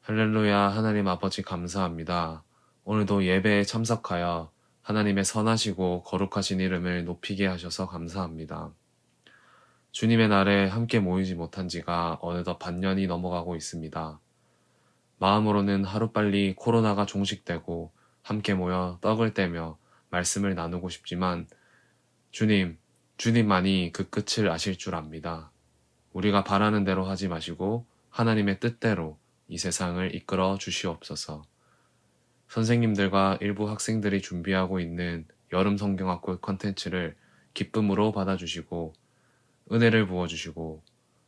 할렐루야, 하나님 아버지 감사합니다. 오늘도 예배에 참석하여 하나님의 선하시고 거룩하신 이름을 높이게 하셔서 감사합니다. 주님의 날에 함께 모이지 못한 지가 어느덧 반년이 넘어가고 있습니다. 마음으로는 하루빨리 코로나가 종식되고 함께 모여 떡을 떼며 말씀을 나누고 싶지만 주님만이 그 끝을 아실 줄 압니다. 우리가 바라는 대로 하지 마시고 하나님의 뜻대로 이 세상을 이끌어 주시옵소서. 선생님들과 일부 학생들이 준비하고 있는 여름 성경학교 컨텐츠를 기쁨으로 받아주시고 은혜를 부어주시고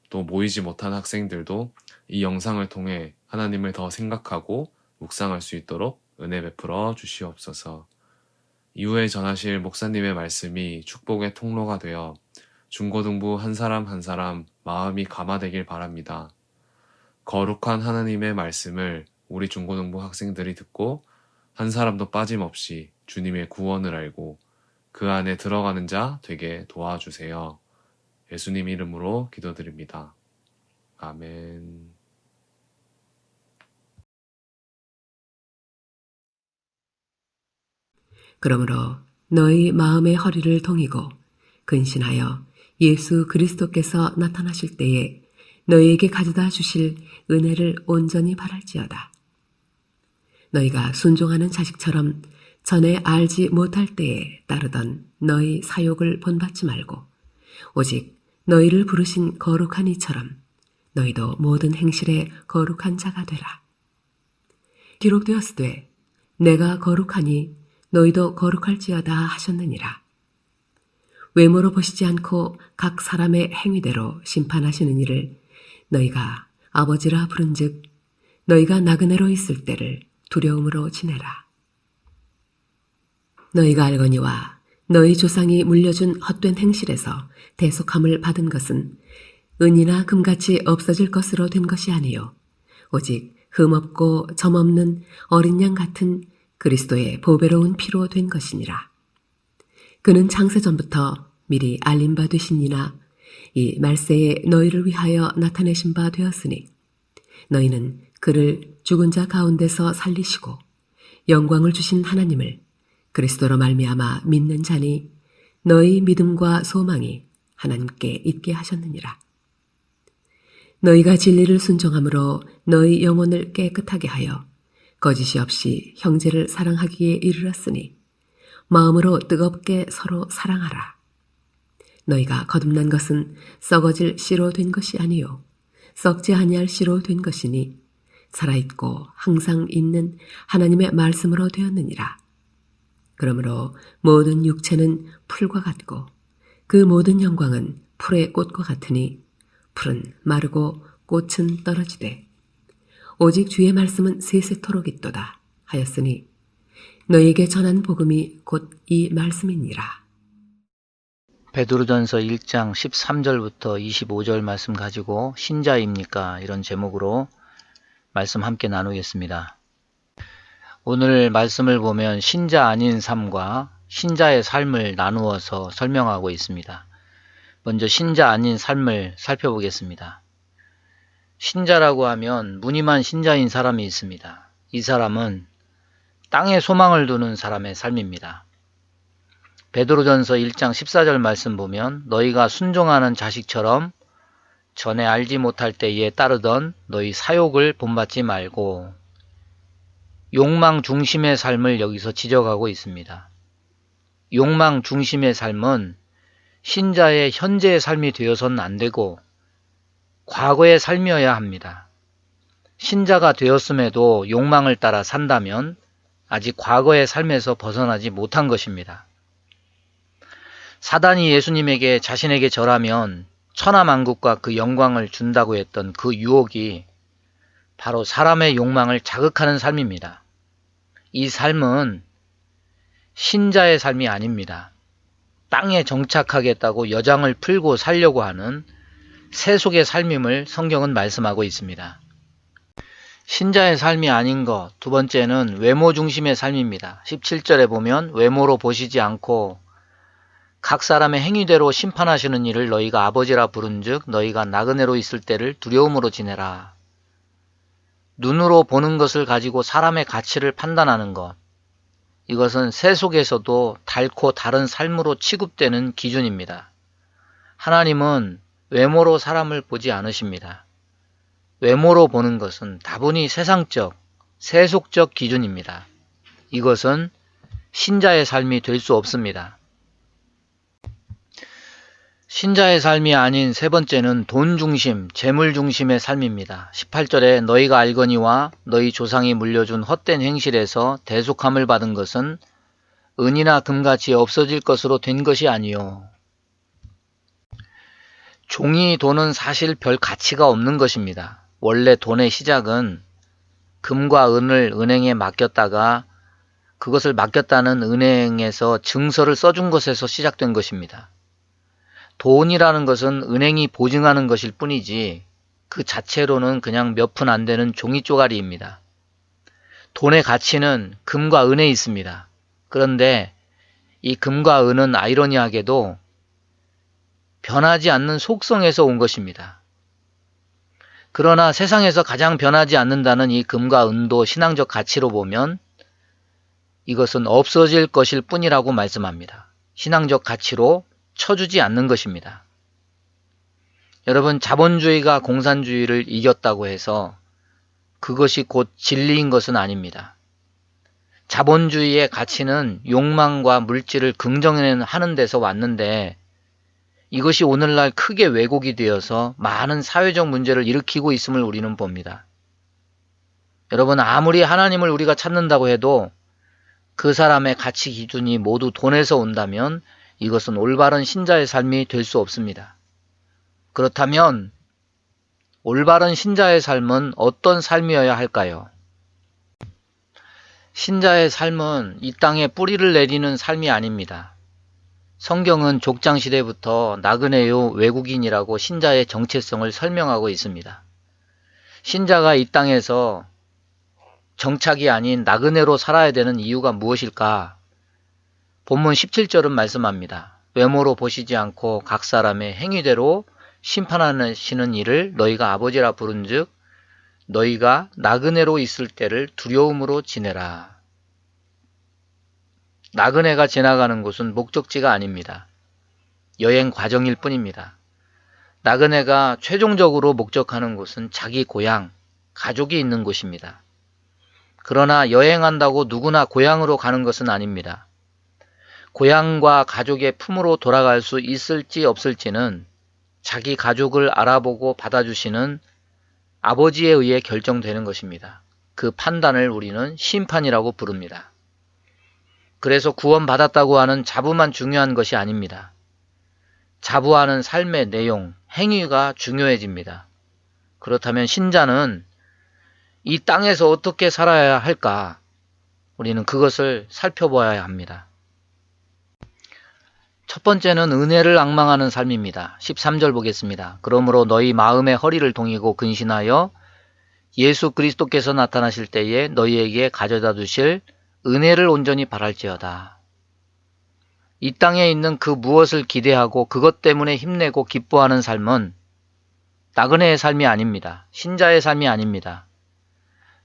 또 모이지 못한 학생들도 이 영상을 통해 하나님을 더 생각하고 묵상할 수 있도록 은혜 베풀어 주시옵소서. 이후에 전하실 목사님의 말씀이 축복의 통로가 되어 중고등부 한 사람 한 사람 마음이 감화되길 바랍니다. 거룩한 하나님의 말씀을 우리 중고등부 학생들이 듣고 한 사람도 빠짐없이 주님의 구원을 알고 그 안에 들어가는 자 되게 도와주세요. 예수님 이름으로 기도드립니다. 아멘. 그러므로 너희 마음의 허리를 동이고 근신하여 예수 그리스도께서 나타나실 때에 너희에게 가져다 주실 은혜를 온전히 바랄지어다. 너희가 순종하는 자식처럼 전에 알지 못할 때에 따르던 너희 사욕을 본받지 말고 오직 너희를 부르신 거룩한 이처럼 너희도 모든 행실에 거룩한 자가 되라. 기록되었으되 내가 거룩하니 너희도 거룩할지어다 하셨느니라. 외모로 보시지 않고 각 사람의 행위대로 심판하시는 이를 너희가 아버지라 부른즉 너희가 나그네로 있을 때를 두려움으로 지내라. 너희가 알거니와 너희 조상이 물려준 헛된 행실에서 대속함을 받은 것은 은이나 금같이 없어질 것으로 된 것이 아니요 오직 흠없고 점없는 어린 양 같은 그리스도의 보배로운 피로 된 것이니라. 그는 창세전부터 미리 알림 바 되시니나 이 말세에 너희를 위하여 나타내신 바 되었으니 너희는 그를 죽은 자 가운데서 살리시고 영광을 주신 하나님을 그리스도로 말미암아 믿는 자니 너희 믿음과 소망이 하나님께 있게 하셨느니라. 너희가 진리를 순종함으로 너희 영혼을 깨끗하게 하여 거짓이 없이 형제를 사랑하기에 이르렀으니 마음으로 뜨겁게 서로 사랑하라. 너희가 거듭난 것은 썩어질 씨로 된 것이 아니요 썩지 아니할 씨로 된 것이니 살아있고 항상 있는 하나님의 말씀으로 되었느니라. 그러므로 모든 육체는 풀과 같고 그 모든 영광은 풀의 꽃과 같으니 풀은 마르고 꽃은 떨어지되 오직 주의 말씀은 세세토록 있도다 하였으니 너희에게 전한 복음이 곧 이 말씀이니라. 베드로전서 1장 13절부터 25절 말씀 가지고 신자입니까? 이런 제목으로 말씀 함께 나누겠습니다. 오늘 말씀을 보면 신자 아닌 삶과 신자의 삶을 나누어서 설명하고 있습니다. 먼저 신자 아닌 삶을 살펴보겠습니다. 신자라고 하면 무늬만 신자인 사람이 있습니다. 이 사람은 땅에 소망을 두는 사람의 삶입니다. 베드로전서 1장 14절 말씀 보면 너희가 순종하는 자식처럼 전에 알지 못할 때에 따르던 너희 사욕을 본받지 말고 욕망 중심의 삶을 여기서 지적하고 있습니다. 욕망 중심의 삶은 신자의 현재의 삶이 되어서는 안 되고 과거의 삶이어야 합니다. 신자가 되었음에도 욕망을 따라 산다면 아직 과거의 삶에서 벗어나지 못한 것입니다. 사단이 예수님에게 자신에게 절하면 천하만국과 그 영광을 준다고 했던 그 유혹이 바로 사람의 욕망을 자극하는 삶입니다. 이 삶은 신자의 삶이 아닙니다. 땅에 정착하겠다고 여장을 풀고 살려고 하는 세속의 삶임을 성경은 말씀하고 있습니다. 신자의 삶이 아닌 것, 두 번째는 외모 중심의 삶입니다. 17절에 보면 외모로 보시지 않고 각 사람의 행위대로 심판하시는 이를 너희가 아버지라 부른즉 너희가 나그네로 있을 때를 두려움으로 지내라. 눈으로 보는 것을 가지고 사람의 가치를 판단하는 것, 이것은 세속에서도 달고 다른 삶으로 취급되는 기준입니다. 하나님은 외모로 사람을 보지 않으십니다. 외모로 보는 것은 다분히 세상적, 세속적 기준입니다. 이것은 신자의 삶이 될 수 없습니다. 신자의 삶이 아닌 세 번째는 돈 중심, 재물 중심의 삶입니다. 18절에 너희가 알거니와 너희 조상이 물려준 헛된 행실에서 대속함을 받은 것은 은이나 금같이 없어질 것으로 된 것이 아니요. 종이 돈은 사실 별 가치가 없는 것입니다. 원래 돈의 시작은 금과 은을 은행에 맡겼다가 그것을 맡겼다는 은행에서 증서를 써준 것에서 시작된 것입니다. 돈이라는 것은 은행이 보증하는 것일 뿐이지 그 자체로는 그냥 몇 푼 안 되는 종이 쪼가리입니다. 돈의 가치는 금과 은에 있습니다. 그런데 이 금과 은은 아이러니하게도 변하지 않는 속성에서 온 것입니다. 그러나 세상에서 가장 변하지 않는다는 이 금과 은도 신앙적 가치로 보면 이것은 없어질 것일 뿐이라고 말씀합니다. 신앙적 가치로 쳐주지 않는 것입니다. 여러분, 자본주의가 공산주의를 이겼다고 해서 그것이 곧 진리인 것은 아닙니다. 자본주의의 가치는 욕망과 물질을 긍정하는 데서 왔는데 이것이 오늘날 크게 왜곡이 되어서 많은 사회적 문제를 일으키고 있음을 우리는 봅니다. 여러분, 아무리 하나님을 우리가 찾는다고 해도 그 사람의 가치 기준이 모두 돈에서 온다면 이것은 올바른 신자의 삶이 될 수 없습니다. 그렇다면 올바른 신자의 삶은 어떤 삶이어야 할까요? 신자의 삶은 이 땅에 뿌리를 내리는 삶이 아닙니다. 성경은 족장시대부터 나그네요 외국인이라고 신자의 정체성을 설명하고 있습니다. 신자가 이 땅에서 정착이 아닌 나그네로 살아야 되는 이유가 무엇일까? 본문 17절은 말씀합니다. 외모로 보시지 않고 각 사람의 행위대로 심판하시는 이를 너희가 아버지라 부른즉 너희가 나그네로 있을 때를 두려움으로 지내라. 나그네가 지나가는 곳은 목적지가 아닙니다. 여행 과정일 뿐입니다. 나그네가 최종적으로 목적하는 곳은 자기 고향, 가족이 있는 곳입니다. 그러나 여행한다고 누구나 고향으로 가는 것은 아닙니다. 고향과 가족의 품으로 돌아갈 수 있을지 없을지는 자기 가족을 알아보고 받아주시는 아버지에 의해 결정되는 것입니다. 그 판단을 우리는 심판이라고 부릅니다. 그래서 구원받았다고 하는 자부만 중요한 것이 아닙니다. 자부하는 삶의 내용, 행위가 중요해집니다. 그렇다면 신자는 이 땅에서 어떻게 살아야 할까? 우리는 그것을 살펴봐야 합니다. 첫 번째는 은혜를 앙망하는 삶입니다. 13절 보겠습니다. 그러므로 너희 마음의 허리를 동이고 근신하여 예수 그리스도께서 나타나실 때에 너희에게 가져다 두실 은혜를 온전히 바랄지어다. 이 땅에 있는 그 무엇을 기대하고 그것 때문에 힘내고 기뻐하는 삶은 나그네의 삶이 아닙니다. 신자의 삶이 아닙니다.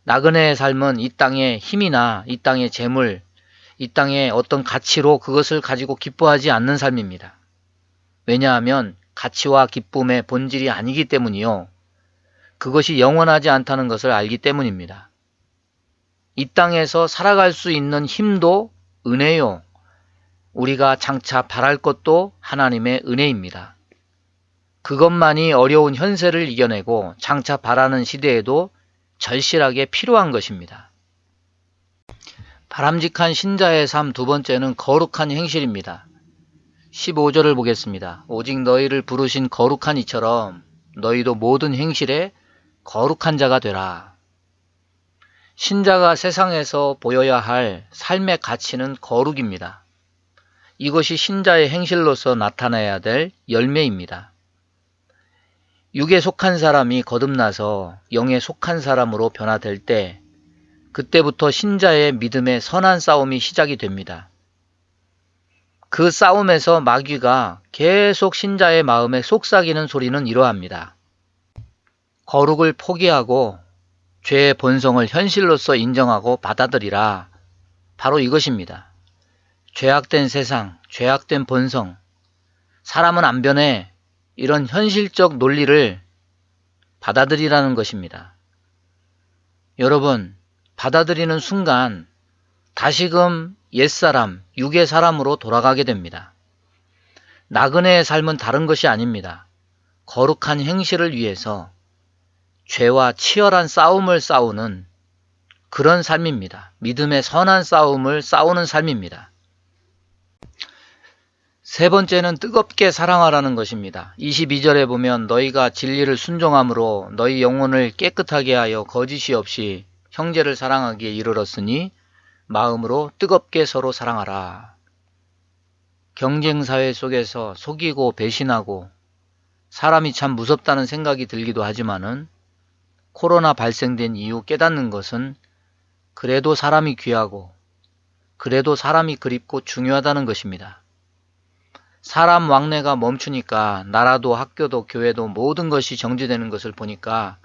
나그네의 삶은 이 땅의 힘이나 이 땅의 재물, 이 땅의 어떤 가치로 그것을 가지고 기뻐하지 않는 삶입니다. 왜냐하면 가치와 기쁨의 본질이 아니기 때문이요. 그것이 영원하지 않다는 것을 알기 때문입니다. 이 땅에서 살아갈 수 있는 힘도 은혜요. 우리가 장차 바랄 것도 하나님의 은혜입니다. 그것만이 어려운 현세를 이겨내고 장차 바라는 시대에도 절실하게 필요한 것입니다. 바람직한 신자의 삶 두 번째는 거룩한 행실입니다. 15절을 보겠습니다. 오직 너희를 부르신 거룩한 이처럼 너희도 모든 행실에 거룩한 자가 되라. 신자가 세상에서 보여야 할 삶의 가치는 거룩입니다. 이것이 신자의 행실로서 나타나야 될 열매입니다. 육에 속한 사람이 거듭나서 영에 속한 사람으로 변화될 때 그때부터 신자의 믿음의 선한 싸움이 시작이 됩니다. 그 싸움에서 마귀가 계속 신자의 마음에 속삭이는 소리는 이러합니다. 거룩을 포기하고 죄의 본성을 현실로서 인정하고 받아들이라. 바로 이것입니다. 죄악된 세상, 죄악된 본성, 사람은 안 변해. 이런 현실적 논리를 받아들이라는 것입니다. 여러분, 받아들이는 순간 다시금 옛사람, 육의 사람으로 돌아가게 됩니다. 나그네의 삶은 다른 것이 아닙니다. 거룩한 행실을 위해서 죄와 치열한 싸움을 싸우는 그런 삶입니다. 믿음의 선한 싸움을 싸우는 삶입니다. 세 번째는 뜨겁게 사랑하라는 것입니다. 22절에 보면 너희가 진리를 순종함으로 너희 영혼을 깨끗하게 하여 거짓이 없이 형제를 사랑하기에 이르렀으니 마음으로 뜨겁게 서로 사랑하라. 경쟁사회 속에서 속이고 배신하고 사람이 참 무섭다는 생각이 들기도 하지만은 코로나 발생된 이후 깨닫는 것은 그래도 사람이 귀하고 그래도 사람이 그립고 중요하다는 것입니다. 사람 왕래가 멈추니까 나라도 학교도 교회도 모든 것이 정지되는 것을 보니까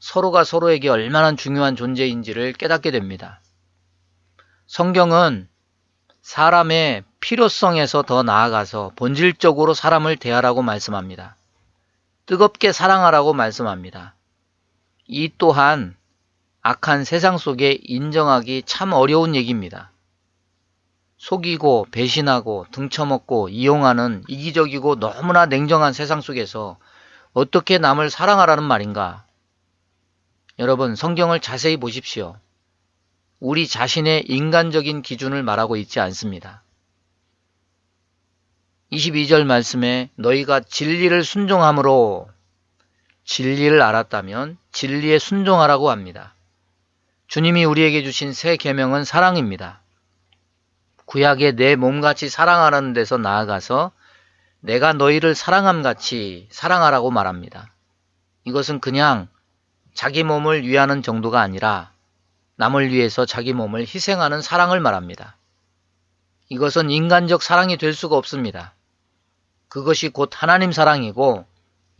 서로가 서로에게 얼마나 중요한 존재인지를 깨닫게 됩니다. 성경은 사람의 필요성에서 더 나아가서 본질적으로 사람을 대하라고 말씀합니다. 뜨겁게 사랑하라고 말씀합니다. 이 또한 악한 세상 속에 인정하기 참 어려운 얘기입니다. 속이고 배신하고 등쳐먹고 이용하는 이기적이고 너무나 냉정한 세상 속에서 어떻게 남을 사랑하라는 말인가? 여러분, 성경을 자세히 보십시오. 우리 자신의 인간적인 기준을 말하고 있지 않습니다. 22절 말씀에 너희가 진리를 순종함으로 진리를 알았다면 진리에 순종하라고 합니다. 주님이 우리에게 주신 새 계명은 사랑입니다. 구약의 내 몸같이 사랑하라는 데서 나아가서 내가 너희를 사랑함같이 사랑하라고 말합니다. 이것은 그냥 자기 몸을 위하는 정도가 아니라 남을 위해서 자기 몸을 희생하는 사랑을 말합니다. 이것은 인간적 사랑이 될 수가 없습니다. 그것이 곧 하나님 사랑이고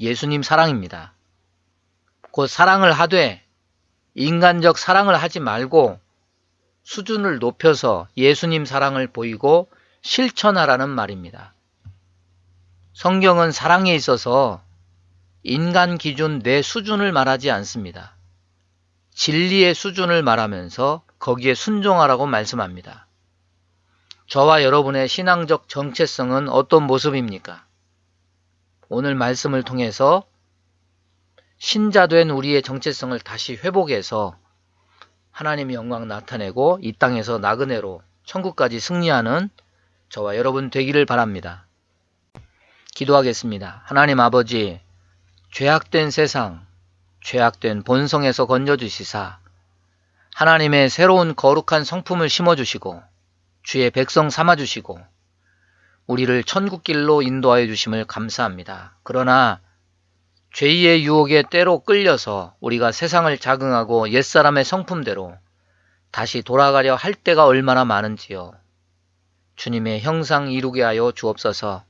예수님 사랑입니다. 곧 사랑을 하되 인간적 사랑을 하지 말고 수준을 높여서 예수님 사랑을 보이고 실천하라는 말입니다. 성경은 사랑에 있어서 인간 기준 내 수준을 말하지 않습니다. 진리의 수준을 말하면서 거기에 순종하라고 말씀합니다. 저와 여러분의 신앙적 정체성은 어떤 모습입니까? 오늘 말씀을 통해서 신자된 우리의 정체성을 다시 회복해서 하나님의 영광 나타내고 이 땅에서 나그네로 천국까지 승리하는 저와 여러분 되기를 바랍니다. 기도하겠습니다. 하나님 아버지, 죄악된 세상, 죄악된 본성에서 건져주시사 하나님의 새로운 거룩한 성품을 심어주시고 주의 백성 삼아주시고 우리를 천국길로 인도하여 주심을 감사합니다. 그러나 죄의 유혹에 때로 끌려서 우리가 세상을 적응하고 옛사람의 성품대로 다시 돌아가려 할 때가 얼마나 많은지요. 주님의 형상 이루게 하여 주옵소서.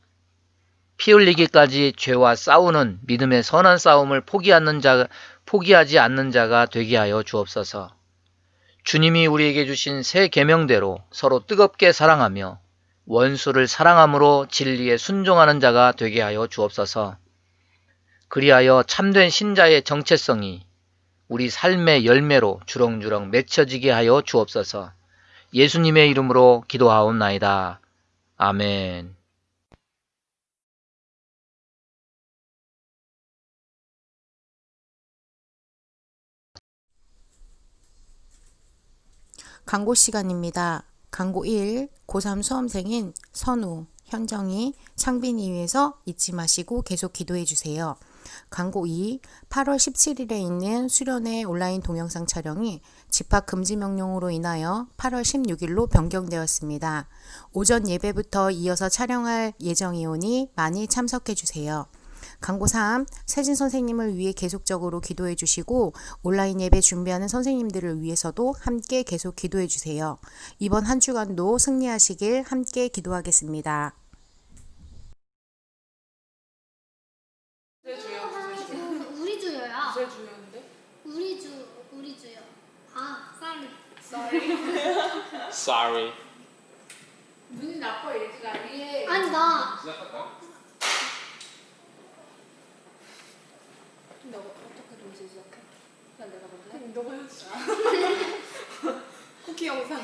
피 흘리기까지 죄와 싸우는 믿음의 선한 싸움을 포기하지 않는 자가 되게 하여 주옵소서. 주님이 우리에게 주신 새 계명대로 서로 뜨겁게 사랑하며 원수를 사랑함으로 진리에 순종하는 자가 되게 하여 주옵소서. 그리하여 참된 신자의 정체성이 우리 삶의 열매로 주렁주렁 맺혀지게 하여 주옵소서. 예수님의 이름으로 기도하옵나이다. 아멘. 광고 시간입니다. 광고 1. 고3 수험생인 선우, 현정이, 창빈이 위해서 잊지 마시고 계속 기도해 주세요. 광고 2. 8월 17일에 있는 수련회 온라인 동영상 촬영이 집합 금지 명령으로 인하여 8월 16일로 변경되었습니다. 오전 예배부터 이어서 촬영할 예정이오니 많이 참석해 주세요. 광고 3. 세진 선생님을 위해 계속적으로 기도해 주시고 온라인 예배 준비하는 선생님들을 위해서도 함께 계속 기도해 주세요. 이번 한 주간도 승리하시길 함께 기도하겠습니다. 우리 주요야. 무슨 주였는데? 우리 주. 우리 주요. 아, sorry. Sorry. 눈이 나빠 얘들아. 이해. 아니 나 너가 어떻게 동시에 시작해? 그냥 내가 먼저 해? 너가 해야지. 쿠키 영상.